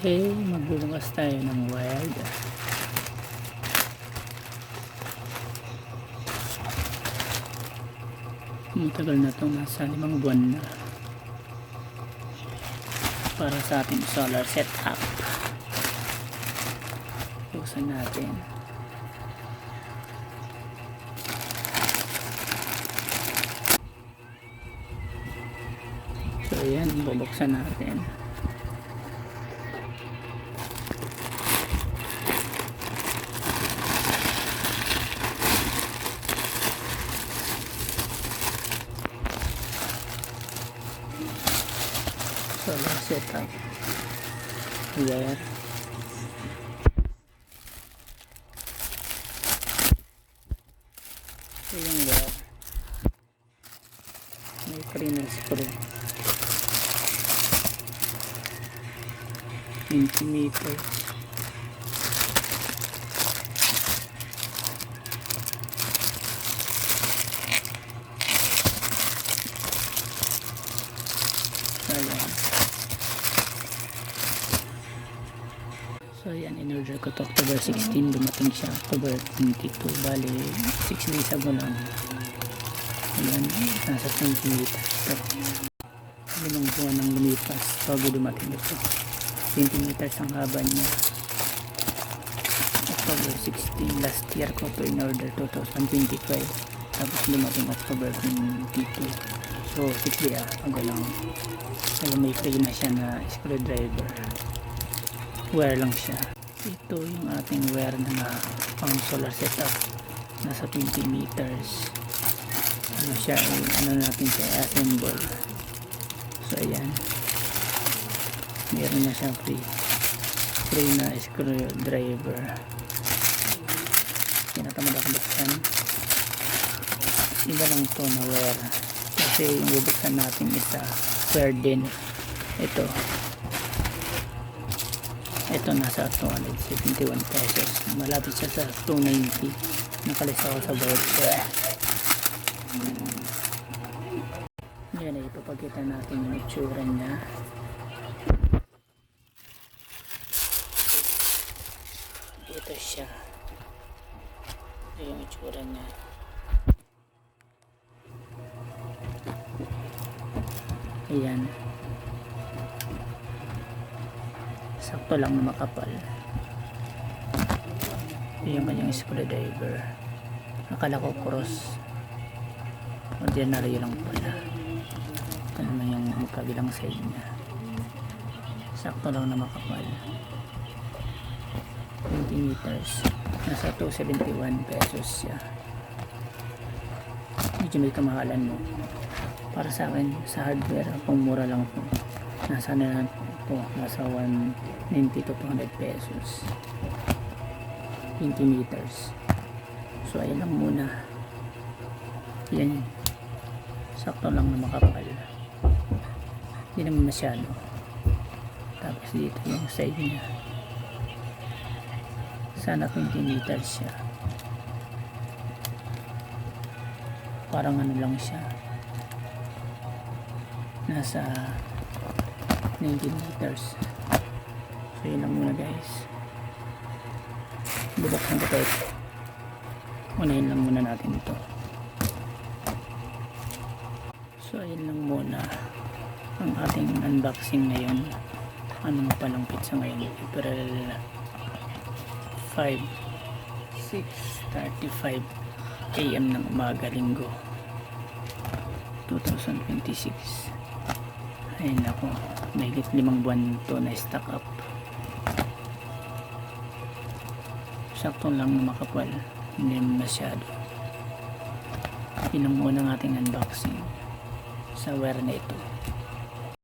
Okay, magbubukas tayo ng wired. Matagal na ito, nasa 5 buwan na para sa ating solar setup. Buksan natin. So ayan, bubuksan natin. Solar setup there. So yung there, may cleaner screw 20 meters. So yan, in-order ko to October 16, dumating siya October 22, bali 6 days ago lang. Ayan, nasa 20 meters to. 5 buwan ng lumipas bago dumating ito. 20 meters ang haba niya. October 16, last year ko to in-order, 2025. Tapos dumating October 22. So 6 days ago lang. Kaya may free na siya na screwdriver. Wire lang siya. Ito yung ating wire na pang solar setup, nasa 20 meters. Ano siya, ano natin siya assemble. So ayan, meron na siya free na screwdriver. Tinatamad ako buksan, iba lang to na wire kasi yung bubuksan natin isa wire din. Ito nasa 271 pesos. Malapit siya sa 290. Nakalis ako sa voucher. Yan ay ipapakita natin yung itsura niya. Ito siya. Ito yung itsura niya. Ayan. Sakto lang na makapal. Yung kanyang screwdriver. Akala ko cross. Ordinary lang pala. Ito naman yung kabilang side niya. Sakto lang na makapal. 20 meters. Nasa 271 pesos siya. Medyo may kamahalan mo. Para sa akin, sa hardware, kung mura lang po. Nasa 190 to 200 pesos. 20 meters. So ayan lang muna. Yan, sakto lang na makapal, hindi naman masyado. Tapos dito yung side nya, sana 20 meters siya. Parang ano lang siya, nasa 19 meters. So yun lang muna guys, bubuksan ko ito. Unahin lang muna natin ito. So ayun lang muna ang ating unboxing ngayon. Anong palang pizza ngayon? April 5, 6:35 AM ng umaga, linggo 2026. Ayun ako, mahigit 5 buwan to na stock up. Sakto lang na makapal, hindi masyado. Yun ang unang ating unboxing sa wire na ito.